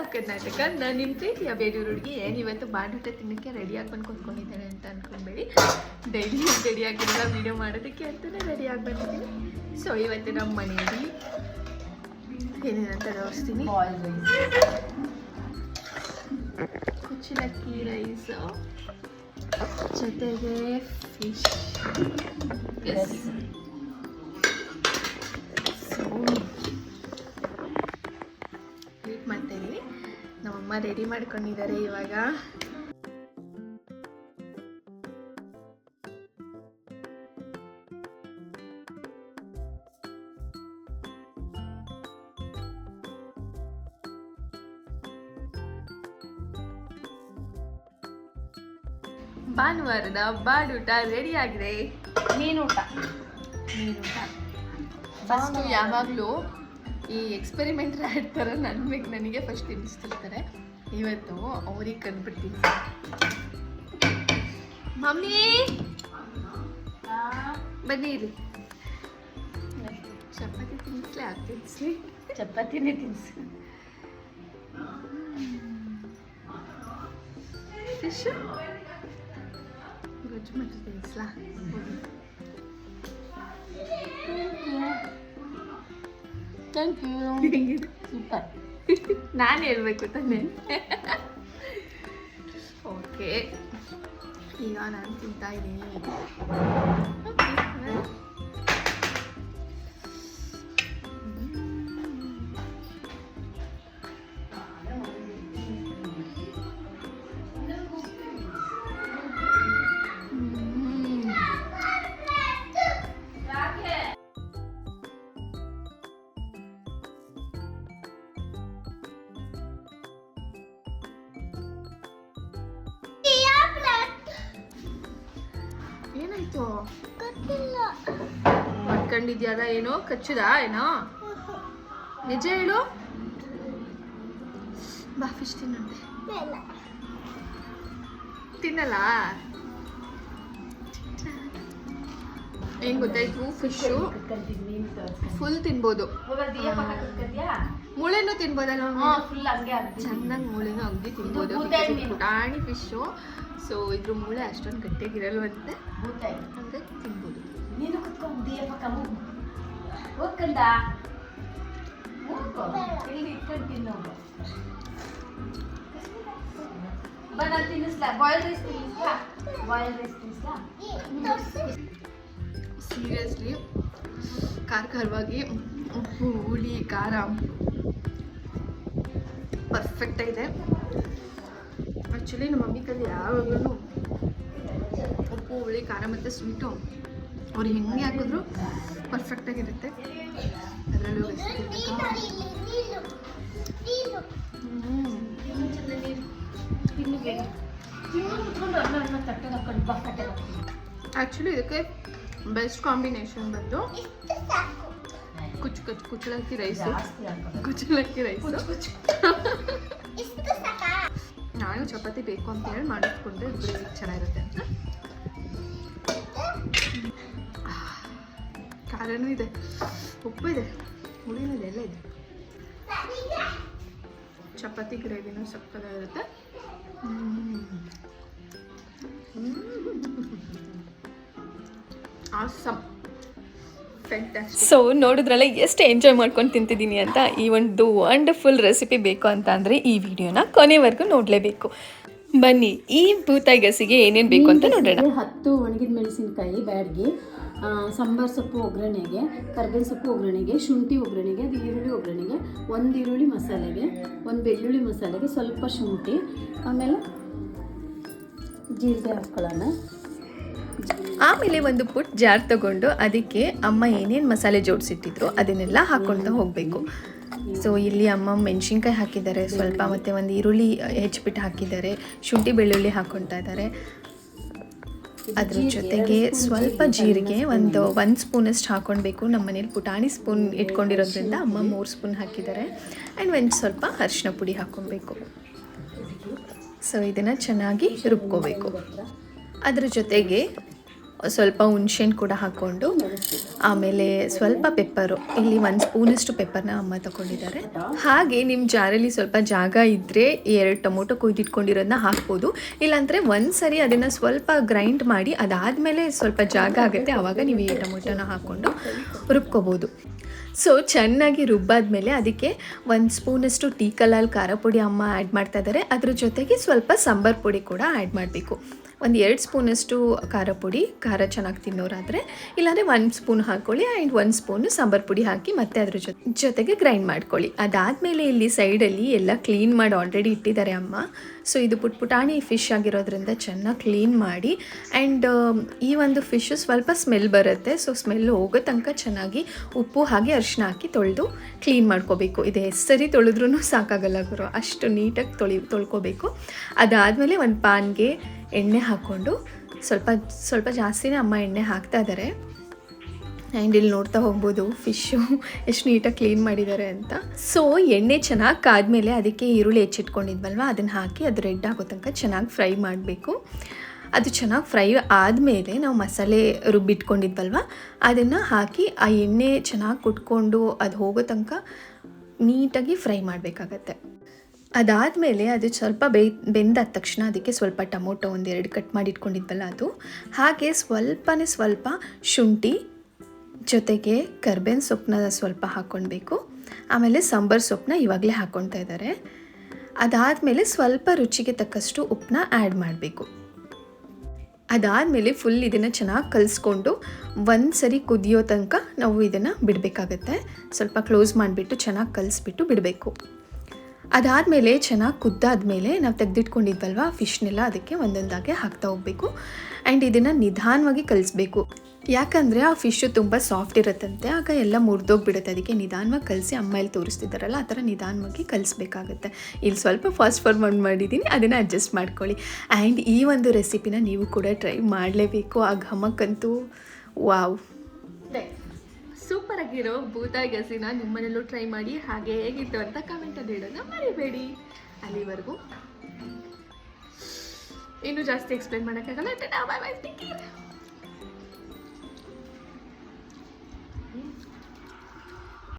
Of Karnataka. ನಾನು ನಿಮ್ಮ ಪ್ರೀತಿಯ ಬೇಲೂರು ಹುಡುಗಿ. ಇವತ್ತು ಬಾಡೂಟ ತಿನ್ನೋಕ್ಕೆ ರೆಡಿಯಾಗಿ ಬಂದು ಕೂತ್ಕೊಂಡಿದ್ದೇನೆ ಅಂತ ಅಂದ್ಕೊಂಬೇಡಿ. ಡೈಲಿ ರೆಡಿಯಾಗಿರೋ ವೀಡಿಯೋ ಮಾಡೋದಕ್ಕೆ ಅಂತಲೇ ರೆಡಿಯಾಗಿ ಬಂದಿದ್ದೀನಿ. ಸೊ ಇವತ್ತು ನಮ್ಮ ಮನೆಯಲ್ಲಿ ಏನೇನಂತ ತೋರಿಸ್ತೀನಿ. ಕುಚ್ಚಲಕ್ಕಿ ರೈಸು ಜೊತೆಗೆ ಫಿಶ್. ವೇಟ್ ಮಾಡ್ತಾ ಇದ್ದೀವಿ. ನಮ್ಮಮ್ಮ ರೆಡಿ ಮಾಡ್ಕೊಂಡಿದ್ದಾರೆ ಇವಾಗ. ಭಾನುವಾರದ ಬಾಡೂಟ ರೆಡಿ ಆಗಿದೆ. ಮೀನೂಟ ಫಸ್ಟು ಯಾವಾಗಲೂ ಈ ಎಕ್ಸ್ಪೆರಿಮೆಂಟ್ ಆಡ್ತಾರೆ ನನಗೆ ಫಸ್ಟ್ ತಿನ್ನಿಸ್ತಿರ್ತಾರೆ. ಇವತ್ತು ಅವ್ರಿಗೆ ಕಂಡುಬಿಡ್ತೀನಿ. ಮಮ್ಮಿ ಬನ್ನಿ ಇಲ್ಲಿ ಚಪಾತಿ ತಿನ್ನಿಸ್ಲಿ. ತಿನ್ನಿಸ್ಲಿ ಚಪಾತಿನೇ ತಿನ್ನಿಸಿ. ಫಿಶ್ ಗೊಜ್ಜು ಮತ್ತು ತಿನ್ನಿಸ್ಲಾ. Thank you. ಹೆಂಗಿದೆ? ಸೂಪರ್. ನಾನು ಹೇಳ್ಬೇಕು ತಾನೆ. ಓಕೆ, ಈಗ ನಾನು ತಿಂತಾ ಇದ್ದೀನಿ. ಏನಾಯ್ತು? ಮಾಡ್ಕೊಂಡಿದ್ಯಾದ? ಏನೋ ಕಚ್ಚುದ ಏನೋ? ನಿಜ ಹೇಳು. ಬಾ ಫಿಶ್ ತಿನ್ನಂತೆ. ತಿನ್ನಲ್ಲ? ಏನ್ ಗೊತ್ತಾಯ್ತು, ಫಿಶು ಫುಲ್ ತಿನ್ಬೋದು. ಮೂಳೆನೂ ತಿನ್ಬೋದಲ್ಲ? ಚೆನ್ನಾಗಿ ಮೂಳೆನೂ ಅಗ್ದಿ ತಿನ್ಬೋದು. ಪುಟಾಣಿ ಫಿಶು. ಸೊ ಇದ್ರ ಮೂಳೆ ಅಷ್ಟೊಂದು ಗಟ್ಟಿಯಾಗಿರಲ್ವಂತೆ, ಹಂಗೆ ತಿನ್ಬೋದು. ನೀನು ಹೋಗ್ಕಂದ ಇಲ್ಲಿ ಇಟ್ಕೊಂಡು ತಿನ್ನೋದು. ಬನ್ನ ತಿನ್ನಿಸ್ಲಾ? ಬಾಯ್ಲ್ ರೈಸ್ ತಿನ್ನಿಸ್ಲಾ? ಬಾಯ್ಲ್ ರೈಸ್ ತಿನ್ನಿಸ್ಲಾ? ಸೀರಿಯಸ್ಲಿ ಖಾರವಾಗಿ ಉಪ್ಪು ಹುಳಿ ಖಾರ ಪರ್ಫೆಕ್ಟ್ ಇದೆ. ಆ್ಯಕ್ಚುಲಿ ನಮ್ಮ ಮಮ್ಮಿ ಕೈಲಿ ಯಾವಾಗಲೂ ಉಪ್ಪು ಹುಳಿ ಖಾರ ಮತ್ತು ಸ್ವೀಟು ಅವ್ರು ಹೆಂಗೆ ಹಾಕಿದ್ರು ಪರ್ಫೆಕ್ಟಾಗಿರುತ್ತೆ. ಅದರಲ್ಲೂ ಆ್ಯಕ್ಚುಲಿ ಇದಕ್ಕೆ ಬೆಸ್ಟ್ ಕಾಂಬಿನೇಷನ್ ಬಂದು ಕುಚ್ಚಲಕ್ಕಿ ರೈಸು. ನಾನು ಚಪಾತಿ ಬೇಕು ಅಂತ ಹೇಳಿ ಮಾಡಿಸ್ಕೊಂಡ್ರೆ ಇಬ್ಬರಿಗೆ ಚೆನ್ನಾಗಿರುತ್ತೆ ಅಂತ. ಖಾರನೂ ಇದೆ, ಉಪ್ಪು ಇದೆ, ಹುಳಿನೂ ಇದೆ, ಎಲ್ಲ ಇದೆ. ಚಪಾತಿ ಗ್ರೇವಿನೂ ಸಕ್ಕತ್ತಾಗಿರುತ್ತೆ. ಆಸಮ್. ಸೊ ನೋಡಿದ್ರಲ್ಲ ಎಷ್ಟು ಎಂಜಾಯ್ ಮಾಡ್ಕೊಂಡು ತಿಂತಿದ್ದೀನಿ ಅಂತ. ಈ ಒಂದು ವಂಡರ್ಫುಲ್ ರೆಸಿಪಿ ಬೇಕು ಅಂತ ಅಂದರೆ ಈ ವಿಡಿಯೋನ ಕೊನೆವರೆಗೂ ನೋಡಲೇಬೇಕು. ಬನ್ನಿ ಈ ಭೂತಾಯಿ ಗಸಿಗೆ ಏನೇನು ಬೇಕು ಅಂತ ನೋಡೋಣ. 10 ಒಣಗಿದ ಮೆಣಸಿನಕಾಯಿ ಬ್ಯಾಡ್ಗೆ, ಸಾಂಬಾರು ಸೊಪ್ಪು ಒಗ್ಗರಣೆಗೆ, ಕರ್ಬೇವಿನ ಸೊಪ್ಪು ಒಗ್ಗರಣೆಗೆ, ಶುಂಠಿ ಒಗ್ಗರಣೆಗೆ, ಅದು ಈರುಳ್ಳಿ ಒಗ್ಗರಣೆಗೆ, 1 ಈರುಳ್ಳಿ ಮಸಾಲೆಗೆ, 1 ಬೆಳ್ಳುಳ್ಳಿ ಮಸಾಲೆಗೆ, ಸ್ವಲ್ಪ ಶುಂಠಿ, ಆಮೇಲೆ ಜೀರಿಗೆ ಹಾಕ್ಕೊಳ್ಳೋಣ. ಆಮೇಲೆ ಒಂದು ಪುಟ್ ಜಾರ್ ತಗೊಂಡು ಅದಕ್ಕೆ ಅಮ್ಮ ಏನೇನು ಮಸಾಲೆ ಜೋಡಿಸಿಟ್ಟಿದ್ರು ಅದನ್ನೆಲ್ಲ ಹಾಕ್ಕೊಳ್ತಾ ಹೋಗಬೇಕು. ಸೊ ಇಲ್ಲಿ ಅಮ್ಮ ಮೆಣಸಿನ್ಕಾಯಿ ಹಾಕಿದ್ದಾರೆ ಸ್ವಲ್ಪ, ಮತ್ತು ಒಂದು ಈರುಳ್ಳಿ ಹೆಚ್ಚಿಬಿಟ್ಟು ಹಾಕಿದ್ದಾರೆ, ಶುಂಠಿ ಬೆಳ್ಳುಳ್ಳಿ ಹಾಕ್ಕೊಳ್ತಾ ಇದ್ದಾರೆ. ಅದ್ರ ಜೊತೆಗೆ ಸ್ವಲ್ಪ ಜೀರಿಗೆ ಒಂದು 1 ಸ್ಪೂನಷ್ಟು ಹಾಕ್ಕೊಳ್ಬೇಕು. ನಮ್ಮ ಮನೇಲಿ ಪುಟಾಣಿ ಸ್ಪೂನ್ ಇಟ್ಕೊಂಡಿರೋದ್ರಿಂದ ಅಮ್ಮ 3 ಸ್ಪೂನ್ ಹಾಕಿದ್ದಾರೆ. ಆ್ಯಂಡ್ ಒಂದು ಸ್ವಲ್ಪ ಅರಿಶಿನ ಪುಡಿ ಹಾಕ್ಕೊಬೇಕು. ಸೊ ಇದನ್ನು ಚೆನ್ನಾಗಿ ರುಬ್ಕೋಬೇಕು. ಅದ್ರ ಜೊತೆಗೆ ಸ್ವಲ್ಪ ಹುಣಸೆಹಣ್ಣು ಕೂಡ ಹಾಕ್ಕೊಂಡು ಆಮೇಲೆ ಸ್ವಲ್ಪ ಪೆಪ್ಪರು, ಇಲ್ಲಿ 1 ಸ್ಪೂನಷ್ಟು ಪೆಪ್ಪರ್ನ ಅಮ್ಮ ತಗೊಂಡಿದ್ದಾರೆ. ಹಾಗೆ ನಿಮ್ಮ ಜಾರಲ್ಲಿ ಸ್ವಲ್ಪ ಜಾಗ ಇದ್ದರೆ 2 ಟೊಮೊಟೊ ಕೊಯ್ದಿಟ್ಕೊಂಡಿರೋದನ್ನ ಹಾಕ್ಬೋದು. ಇಲ್ಲಾಂದರೆ ಒಂದು ಸರಿ ಅದನ್ನು ಸ್ವಲ್ಪ ಗ್ರೈಂಡ್ ಮಾಡಿ ಅದಾದಮೇಲೆ ಸ್ವಲ್ಪ ಜಾಗ ಆಗುತ್ತೆ, ಆವಾಗ ನೀವು ಈ ಟೊಮೊಟೊನ ಹಾಕ್ಕೊಂಡು ರುಬ್ಕೋಬೋದು. ಸೊ ಚೆನ್ನಾಗಿ ರುಬ್ಬಾದ್ಮೇಲೆ ಅದಕ್ಕೆ 1 ಸ್ಪೂನಷ್ಟು ಟೀ ಕಲಾಲ್ ಖಾರ ಪುಡಿ ಅಮ್ಮ ಆ್ಯಡ್ ಮಾಡ್ತಾ ಇದ್ದಾರೆ. ಅದ್ರ ಜೊತೆಗೆ ಸ್ವಲ್ಪ ಸಾಂಬಾರು ಪುಡಿ ಕೂಡ ಆ್ಯಡ್ ಮಾಡಬೇಕು. 2 ಸ್ಪೂನಷ್ಟು ಖಾರ ಪುಡಿ, ಖಾರ ಚೆನ್ನಾಗಿ ತಿನ್ನೋರಾದರೆ, ಇಲ್ಲಾಂದರೆ 1 ಸ್ಪೂನ್ ಹಾಕ್ಕೊಳ್ಳಿ ಆ್ಯಂಡ್ 1 ಸ್ಪೂನು ಸಾಂಬಾರು ಪುಡಿ ಹಾಕಿ ಮತ್ತೆ ಅದ್ರ ಜೊತೆಗೆ ಗ್ರೈಂಡ್ ಮಾಡ್ಕೊಳ್ಳಿ. ಅದಾದಮೇಲೆ ಇಲ್ಲಿ ಸೈಡಲ್ಲಿ ಎಲ್ಲ ಕ್ಲೀನ್ ಮಾಡಿ ಆಲ್ರೆಡಿ ಇಟ್ಟಿದ್ದಾರೆ ಅಮ್ಮ. ಸೊ ಇದು ಪುಟಾಣಿ ಫಿಶ್ ಆಗಿರೋದ್ರಿಂದ ಚೆನ್ನಾಗಿ ಕ್ಲೀನ್ ಮಾಡಿ ಆ್ಯಂಡ್ ಈ ಒಂದು ಫಿಶ್ಶು ಸ್ವಲ್ಪ ಸ್ಮೆಲ್ ಬರುತ್ತೆ. ಸೊ ಸ್ಮೆಲ್ ಹೋಗೋ ತನಕ ಚೆನ್ನಾಗಿ ಉಪ್ಪು ಹಾಗೆ ಅರಿಶಿನ ಹಾಕಿ ತೊಳೆದು ಕ್ಲೀನ್ ಮಾಡ್ಕೋಬೇಕು. ಇದು ಸರಿ ತೊಳೆದ್ರೂ ಸಾಕಾಗಲ್ಲ ಗುರು, ಅಷ್ಟು ನೀಟಾಗಿ ತೊಳ್ಕೊಬೇಕು. ಅದಾದಮೇಲೆ ಒಂದು ಪಾನ್ಗೆ ಎಣ್ಣೆ ಹಾಕ್ಕೊಂಡು ಸ್ವಲ್ಪ ಜಾಸ್ತಿನೇ ಅಮ್ಮ ಎಣ್ಣೆ ಹಾಕ್ತಾ ಇದ್ದಾರೆ. ಆ್ಯಂಡ್ ಇಲ್ಲಿ ನೋಡ್ತಾ ಹೋಗ್ಬೋದು ಫಿಶ್ಶು ಎಷ್ಟು ನೀಟಾಗಿ ಕ್ಲೀನ್ ಮಾಡಿದ್ದಾರೆ ಅಂತ. ಸೊ ಎಣ್ಣೆ ಚೆನ್ನಾಗಿ ಕಾದ್ಮೇಲೆ ಅದಕ್ಕೆ ಈರುಳ್ಳಿ ಹೆಚ್ಚಿಟ್ಕೊಂಡಿದ್ವಲ್ವ ಅದನ್ನು ಹಾಕಿ ಅದು ರೆಡ್ ಆಗೋ ತನಕ ಚೆನ್ನಾಗಿ ಫ್ರೈ ಮಾಡಬೇಕು. ಅದು ಚೆನ್ನಾಗಿ ಫ್ರೈ ಆದಮೇಲೆ ನಾವು ಮಸಾಲೆ ರುಬ್ಬಿಟ್ಕೊಂಡಿದ್ವಲ್ವ ಅದನ್ನು ಹಾಕಿ ಆ ಎಣ್ಣೆ ಚೆನ್ನಾಗಿ ಕುಟ್ಕೊಂಡು ಅದು ಹೋಗೋ ತನಕ ನೀಟಾಗಿ ಫ್ರೈ ಮಾಡಬೇಕಾಗತ್ತೆ. ಅದಾದಮೇಲೆ ಅದು ಸ್ವಲ್ಪ ಬೆಂದಾದ ತಕ್ಷಣ ಅದಕ್ಕೆ ಸ್ವಲ್ಪ ಟೊಮೊಟೊ 1-2 ಕಟ್ ಮಾಡಿ ಇಟ್ಕೊಂಡಿದ್ವಲ್ಲ ಅದು, ಹಾಗೆ ಸ್ವಲ್ಪ ಶುಂಠಿ ಜೊತೆಗೆ ಕರ್ಬೇವಿನ ಸೊಪ್ಪನ್ನ ಸ್ವಲ್ಪ ಹಾಕ್ಕೊಳ್ಬೇಕು. ಆಮೇಲೆ ಸಾಂಬಾರು ಸೊಪ್ಪನ್ನ ಇವಾಗಲೇ ಹಾಕ್ಕೊಳ್ತಾ ಇದ್ದಾರೆ. ಅದಾದಮೇಲೆ ಸ್ವಲ್ಪ ರುಚಿಗೆ ತಕ್ಕಷ್ಟು ಉಪ್ಪನ್ನ ಆ್ಯಡ್ ಮಾಡಬೇಕು. ಅದಾದಮೇಲೆ ಫುಲ್ ಇದನ್ನು ಚೆನ್ನಾಗಿ ಕಲಿಸ್ಕೊಂಡು ಒಂದು ಸರಿ ಕುದಿಯೋ ತನಕ ನಾವು ಇದನ್ನು ಬಿಡಬೇಕಾಗತ್ತೆ. ಸ್ವಲ್ಪ ಕ್ಲೋಸ್ ಮಾಡಿಬಿಟ್ಟು ಚೆನ್ನಾಗಿ ಕಲಿಸ್ಬಿಟ್ಟು ಬಿಡಬೇಕು. ಅದಾದಮೇಲೆ ಚೆನ್ನಾಗಿ ಕುದ್ದಾದ್ಮೇಲೆ ನಾವು ತೆಗೆದಿಟ್ಕೊಂಡಿದ್ವಲ್ವ ಫಿಶ್ನೆಲ್ಲ ಅದಕ್ಕೆ ಒಂದೊಂದಾಗೆ ಹಾಕ್ತಾ ಹೋಗಬೇಕು. ಆ್ಯಂಡ್ ಇದನ್ನು ನಿಧಾನವಾಗಿ ಕಲಿಸ್ಬೇಕು. ಯಾಕಂದರೆ ಆ ಫಿಶ್ಶು ತುಂಬ ಸಾಫ್ಟ್ ಇರುತ್ತಂತೆ, ಆಗ ಎಲ್ಲ ಮುರಿದೋಗ್ಬಿಡುತ್ತೆ. ಅದಕ್ಕೆ ನಿಧಾನವಾಗಿ ಕಲಿಸಿ ಅಮ್ಮ ಇಲ್ಲಿ ತೋರಿಸ್ತಿದ್ದಾರಲ್ಲ ಆ ಥರ ನಿಧಾನವಾಗಿ ಕಲಿಸ್ಬೇಕಾಗತ್ತೆ. ಇಲ್ಲಿ ಸ್ವಲ್ಪ ಫಾಸ್ಟ್ ಫಾರ್ವರ್ಡ್ ಮಾಡಿದ್ದೀನಿ, ಅದನ್ನು ಅಡ್ಜಸ್ಟ್ ಮಾಡ್ಕೊಳ್ಳಿ. ಆ್ಯಂಡ್ ಈ ಒಂದು ರೆಸಿಪಿನ ನೀವು ಕೂಡ ಟ್ರೈ ಮಾಡಲೇಬೇಕು. ಆ ಘಮಕ್ಕಂತೂ ವಾವ್. ಸೂಪರ್ ಆಗಿರೋ ಬೂತಾಯಿ ಗಸಿನ ನಿಮ್ಮನೆಲ್ಲೂ ಟ್ರೈ ಮಾಡಿ, ಹಾಗೆ ಹೇಗಿತ್ತು ಅಂತ ಕಮೆಂಟಲ್ಲಿ ಇಡೋಣ ಮರಿಬೇಡಿ. ಅಲ್ಲಿವರೆಗೂ ಇನ್ನೂ ಜಾಸ್ತಿ ಎಕ್ಸ್ಪ್ಲೇನ್ ಮಾಡೋಕ್ಕಾಗಲ್ಲ.